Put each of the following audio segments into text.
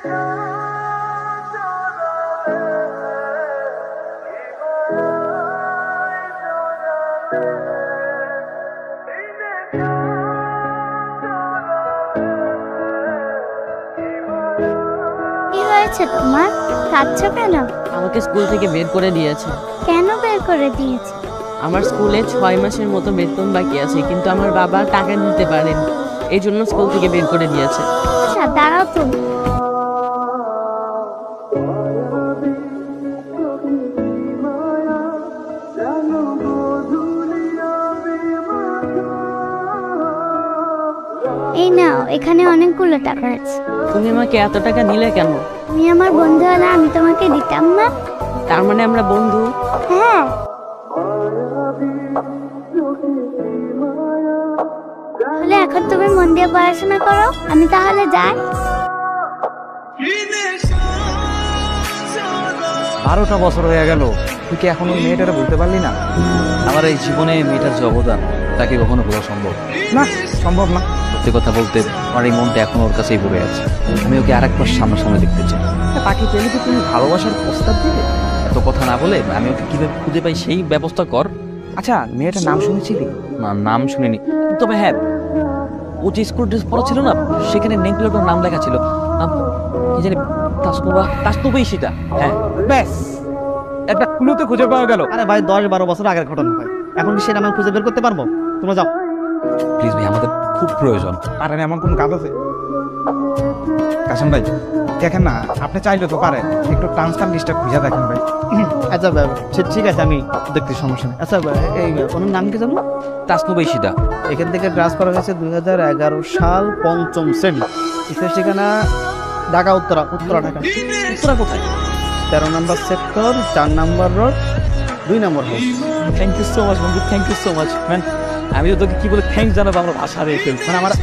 কি হয়েছে তোমার? কাঁদছো কেন? আমাকে স্কুল থেকে বের করে দিয়েছে। কেন বের করে দিয়েছে? আমার স্কুলে 6 মাসের মতো বেতন বাকি আছে, কিন্তু আমার বাবা টাকা দিতে পারেন, এই জন্য স্কুল থেকে বের করে দিয়েছে। আচ্ছা দাঁড়াও তো। এই নাও, এখানে অনেকগুলো টাকা আছে। তুমি আমাকে এত টাকা দিলে কেন? তুমি আমার বন্ধু হলে আমি তোমাকে দিতাম না? তার মানে আমরা বন্ধু? হ্যাঁ। তাহলে এখন তুমি মন দিয়ে পড়াশোনা করো, আমি তাহলে যাই। 12টা বছর হয়ে গেল, তুই কি এখনো মেয়েটারে বলতে পারলি না? আমার এই জীবনে মেয়েটার যে অবদান তাকে কখনো বলা সম্ভব না, সম্ভব না। সত্যি কথা বলতে আমার এই মনটা এখনো ওর কাছেই পড়ে আছে। আমি ওকে আরেকবার সামনাসামনি দেখতে চাই। তাকে পেলে কি তুমি ভালোবাসার প্রস্তাব দিবে? এত কথা না বলে আমি ওকে কিভাবে খুঁজে পাই সেই ব্যবস্থা কর। আচ্ছা, মেয়েটার নাম শুনেছিলি? না, নাম শুনিনি, তবে হ্যাঁ, ও যে স্কুল ড্রেস পরা ছিল না, সেখানে নেম প্লেটের নাম লেখা ছিল, কি জানি, তাসনুবা ঈশিতা। হ্যাঁ, ব্যাস, একটা ক্লুতে খুঁজে পাওয়া গেল। আরে ভাই 10-12 বছর আগের ঘটনা ভাই, এখন কি সেটা আমি খুঁজে বের করতে পারবো? তোমরা যাও প্লিজ ভাই, আমাদের খুব প্রয়োজন। পারেন এমন কোন কাজ আছে? কাশেম ভাই দেখেন না, আপনি চাইলে তো পারেন, একটু ট্রান্সফার লিস্টটা খুঁজে দেখেন ভাই। আচ্ছা ভাই, ঠিক আছে, আমি দেখতে সমস্যা নেই। আচ্ছা ভাই, এই ওনার নাম কি জানো? তাসনুবা ঈশিতা। এখান থেকে ট্রান্সফার হয়েছে 2011 সাল 5ম শ্রেণী। স্কুলের ঠিকানা ঢাকা উত্তরা ঢাকা। উত্তরা কোথায়? 13 number sector, 4 number road, 2 number house. Thank you so much বন্ধু, thank you so much man. আমি তো তোকে কি বলে থ্যাংকস জানাবো, আমরা ভাষা দিয়ে ফেলছি। মানে আমার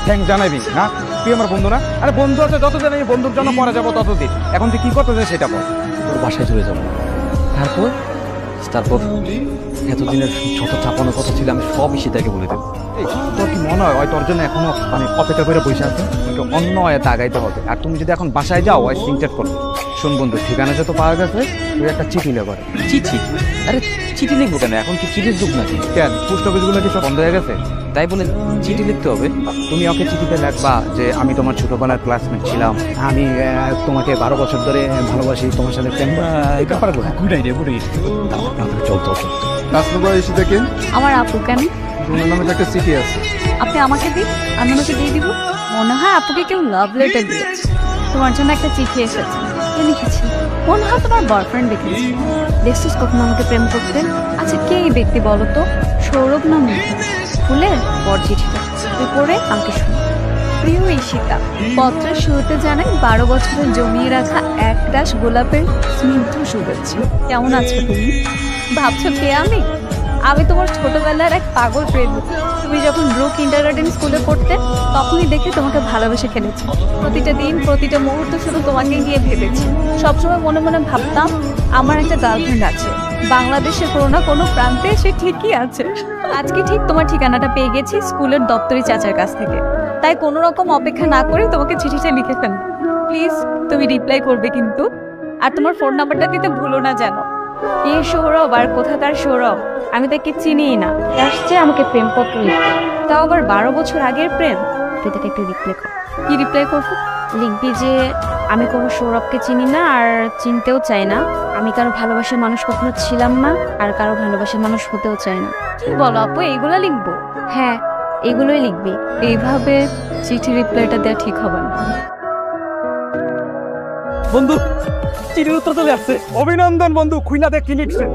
থ্যাংক জানাবি না? তুই আমার বন্ধু না? আরে বন্ধু আছে যতদিন, আমি বন্ধুর জন্য পরে যাবো ততদিন। এখন তুই কি করতে চাই সেটা বল। তোর বাসায় চলে যাবো। তারপর তারপর এতদিনের যত চাপানোর কথা ছিল আমি সব ঈশিতাকে বলে দেবো। তোর কি মনে হয় তোর জন্য এখনো মানে অপেক্ষা করে বসে আছে? একটু অন্য এতে আগাইতে হবে। আর তুমি যদি এখন বাসায় যাও, ওই সিনচেট করো। শোন বন্ধু, ঠিকানা যত পাওয়া গেছে, তুই একটা চিঠি লেবার। চিঠি? আরে চিঠি লিখবো কেন? এখন কি চিঠির যুগ নাকি? কেন, পোস্ট অফিসগুলো কি সব বন্ধ হয়ে গেছে? তাই বলে চিঠি লিখতে হবে? তুমি ওকে চিঠিতে লিখবা যে আমি তোমার ছোটবেলার ক্লাসমেট ছিলাম, আমি তোমাকে 12 বছর ধরে ভালোবাসি, তোমার সাথে প্রেম। এই ব্যাপারগুলো গুড আইডিয়া, গুড আইডিয়া। চল চল চল। তাসনুবা ঈশিতা কে? আমার আপু। কেন? তোমার নামে একটা চিঠি আছে। আপনি আমাকে দিন, আমি ওনাকে দিয়ে দিব। মনে হয় আপুকে কেউ লাভ লেটার দিয়েছে। তোমার জন্য একটা চিঠি এসেছে। কে লিখেছে? মনে হয় তোমার বয়ফ্রেন্ড লিখেছে। দেখছিস কখনো আমাকে প্রেম করতে? আচ্ছা, কে এই ব্যক্তি বলো তো? সৌরভ নাম ফুলের বর চিঠিটা তুই পড়ে আমাকে শুন। প্রিয় ঈশিতা, পত্রের শুরুতে জানাই 12 বছরের জমিয়ে রাখা এক রাশ গোলাপের স্নিগ্ধ শুভেচ্ছা। কেমন আছো তুমি? ভাবছো কে আমি? আমি তোমার ছোটবেলার এক পাগল প্রেমিক। তুমি যখন ব্রুক কিন্ডারগার্টেন স্কুলে পড়তে, তখনই দেখে তোমাকে ভালোবেসে ফেলেছি। প্রতিটা দিন, প্রতিটা মুহূর্ত শুধু তোমাকে গিয়ে ভেবেছি। সবসময় মনে মনে ভাবতাম আমার একটা গার্লফ্রেন্ড আছে, বাংলাদেশের কোনো না কোনো প্রান্তে সে ঠিকই আছে। আজকে ঠিক তোমার ঠিকানাটা পেয়ে গেছি স্কুলের দপ্তরি চাচার কাছ থেকে। তাই কোনো রকম অপেক্ষা না করে তোমাকে চিঠিটা লিখে ফেলবো। প্লিজ তুমি রিপ্লাই করবে কিন্তু। আর তোমার ফোন নাম্বারটা দিতে ভুলো না যেন। কে সৌরভ আর কোথাকার সৌরভ? আমি তাকে চিনিই না। আসছে আমাকে প্রেমপত্র লিখতে, তাও আবার 12 বছর আগের প্রেম। তুই তাকে একটু রিপ্লাই কর। কি রিপ্লাই করবো? লিখবি যে আমি কোনো সৌরভকে চিনি না আর চিনতেও চাই না, আমি কারো ভালোবাসার মানুষ কখনো ছিলাম না আর কারো ভালোবাসার মানুষ হতেও চাই না। কি বলো আপু, এইগুলো লিখবো? হ্যাঁ, এগুলোই লিখবি। এইভাবে চিঠি রিপ্লাইটা দেওয়া ঠিক হবে না। বন্ধু, চিঠির উত্তর চলে আসছে। অভিনন্দন বন্ধু, খুইলা দেখ কি লিখছে।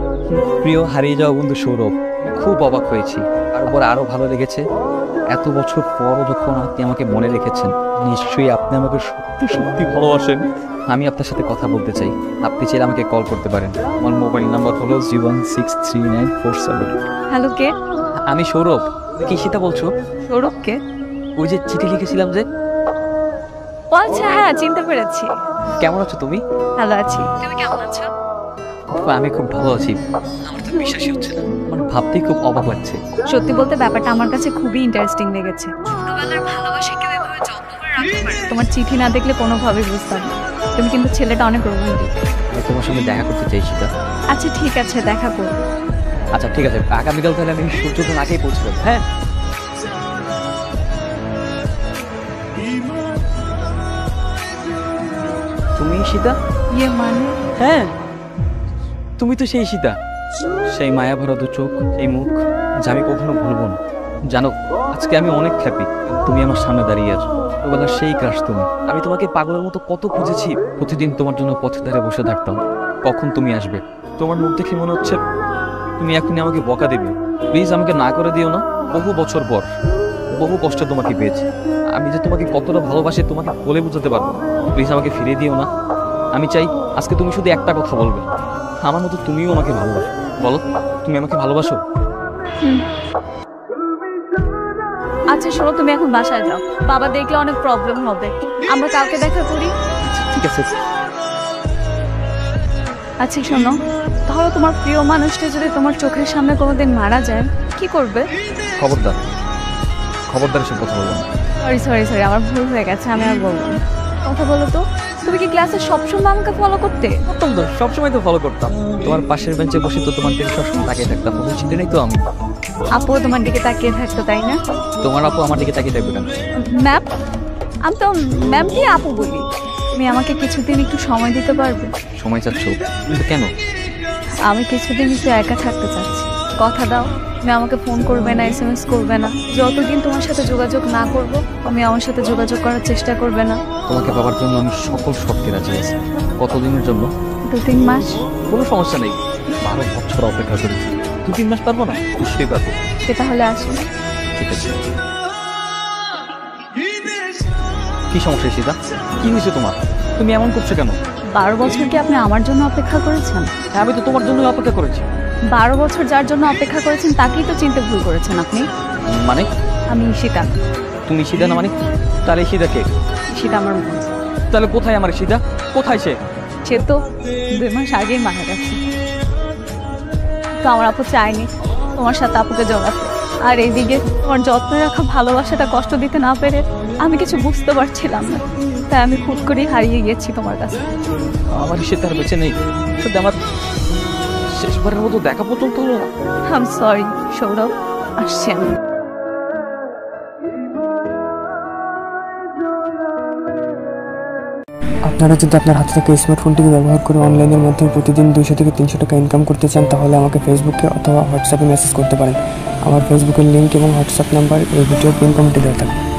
প্রিয় হারিয়ে যাওয়া বন্ধু সৌরভ, খুব অবাক হয়েছি, তার উপর আরো ভালো লেগেছে এত বছর পরও যখন আপনি আমাকে মনে রেখেছেন। নিশ্চয়ই আপনি আমাকে সত্যি সত্যি ভালোবাসেন। আমি আপনার সাথে কথা বলতে চাই। আপনি চাইলে আমাকে কল করতে পারেন। আমার মোবাইল নাম্বার হলো 0163947। হ্যালো, কে? আমি সৌরভ। কি ঈশিতা বলছো? সৌরভকে? ওই যে চিঠি লিখেছিলাম যে। ও আচ্ছা, হ্যাঁ চিনতে পেরেছি। কেমন আছো তুমি? ভালো আছি, তুমি কেমন আছো? আমি খুব ভালো আছি। আমার তো বিশ্বাসই হচ্ছে না, আমার ভাবতেই খুব অবাক লাগছে। সত্যি বলতে ব্যাপারটা আমার কাছে খুবই ইন্টারেস্টিং লেগেছে। ছোটবেলার ভালোবাসা কেউ এভাবে যত্ন করে তোমার চিঠি না দেখলে কোনোভাবেই বুঝতাম না। তুমি কিন্তু ছেলেটা অনেক রোমান্টিক। আমি তোমার সঙ্গে দেখা করতে চাই সীতা। আচ্ছা ঠিক আছে, দেখা করবো। আচ্ছা ঠিক আছে, আগামীকাল তাহলে আমি সূর্যোদয় আগেই পৌঁছে যাবো। হ্যাঁ, তুমি সীতা? ইয়ে মানে? হ্যাঁ, তুমি তো সেই সীতা, সেই মায়া ভরা দু চোখ, সেই মুখ যা আমি কখনো ভুলবো না। জানো, আজকে আমি অনেক হ্যাপি। তুমি আমার সামনে দাঁড়িয়ে আছো, ছোটবেলার সেই ক্রাশ তুমি। আমি তোমাকে পাগলের মতো কত খুঁজেছি, প্রতিদিন তোমার জন্য পথে ধারে বসে থাকতাম, কখন তুমি আসবে। তোমার মুখ দেখে মনে হচ্ছে তুমি এখনই আমাকে বকা দেবে। প্লিজ আমাকে না করে দিও না। বহু বছর পর বহু কষ্টে তোমাকে পেয়েছি। আমি যে তোমাকে কতটা ভালোবাসি তোমাকে বলে বোঝাতে পারবো। প্লিজ আমাকে ফিরিয়ে দিও না। আমি চাই আজকে তুমি শুধু একটা কথা বলবে, আমার মতো তুমিও আমাকে ভালোবাসো। বলো, তুমি আমাকে ভালোবাসো? আচ্ছা শোনো, তুমি এখন বাসায় যাও, বাবা দেখলে অনেক প্রবলেম হবে। আমরা কালকে দেখা করি। ঠিক আছে। আচ্ছা শোনো, ধরো তোমার প্রিয় মানুষটা যদি তোমার চোখের সামনে কোনোদিন মারা যায়, কি করবে? খবরদার, খবরদার এসব কথা বলবো না। সরি, আমার ভুল হয়ে গেছে, আমি আর বলবো না। কথা বলো তো, তুমি কি ক্লাসে সবসময় আমাকে ফলো করতে? করতাম তো, সবসময় তো ফলো করতাম। তোমার পাশের বেঞ্চে বসে তো তোমার দিকে সবসময় তাকিয়ে থাকতাম। তুমি চিনতে নেই তো আমি? আপু তোমার দিকে তাকিয়ে থাকতো, তাই না? তোমার আপু আমার দিকে তাকিয়ে থাকবে কেন? ম্যাম, আমি তো ম্যাম কি আপু বলি। তুমি আমাকে কিছুদিন একটু সময় দিতে পারবে? সময় চাচ্ছ? কিন্তু কেন? আমি কিছুদিন একটু একা থাকতে চাচ্ছি। কথা দাও, তুমি আমাকে ফোন করবে না, SMS করবে না। যতদিন তোমার সাথে যোগাযোগ না করব, তুমি আমার সাথে যোগাযোগ করার চেষ্টা করবে না। তোমাকে পাওয়ার জন্য আমি সকল শর্তে রাজি আছি। কতদিনের জন্য? 2-3 মাস। কোনো সমস্যা নেই, 12 বছর অপেক্ষা করেছি। 2-3 মাস পারবো না? নিশ্চয়ই পারবো। সে তাহলে আসুন। ঠিক আছে। কি সমস্যা সীতা? কি হয়েছে তোমার? তুমি এমন করছো কেন? 12 বছর কি আপনি আমার জন্য অপেক্ষা করেছেন? হ্যাঁ, আমি তো তোমার জন্য অপেক্ষা করেছি। 12 বছর যার জন্য অপেক্ষা করেছেন তাকেই তো চিনতে ভুল করেছেন আপনি। মানে? আমি ঈশিতা। তুমি সীতা না? মানে তাহলে সীতা কে? ঈশিতা আমার বোন। তাহলে কোথায় আমার সীতা? কোথায় সে? সে তো 2 মাস আগেই মারা গেছে। তো আমার আপু চায়নি তোমার সাথে আপুকে জড়াতে। আর এইদিকে তোমার যত্ন রাখা ভালোবাসাটা কষ্ট দিতে না পেরে আমি কিছু বুঝতে পারছিলাম না, তাই আমি খুব করেই হারিয়ে গিয়েছি তোমার কাছে। আমার সীতা আর বেঁচে নেই। সত্যি আমার শেষবারের মতো দেখা পর্যন্ত হলো না। আই এম সরি সৌরভ, আসছি আমি। আপনারা যদি আপনার হাতে থাকা স্মার্টফোনটিকে ব্যবহার করে অনলাইনের মাধ্যমে প্রতিদিন 200 থেকে 300 টাকা ইনকাম করতে চান, তাহলে আমাকে ফেসবুকে অথবা হোয়াটসঅ্যাপে মেসেজ করতে পারেন। আমার ফেসবুকের লিঙ্ক এবং হোয়াটসঅ্যাপ নাম্বার এই ভিডিওর পিন কমেন্টে দেওয়া থাকবে।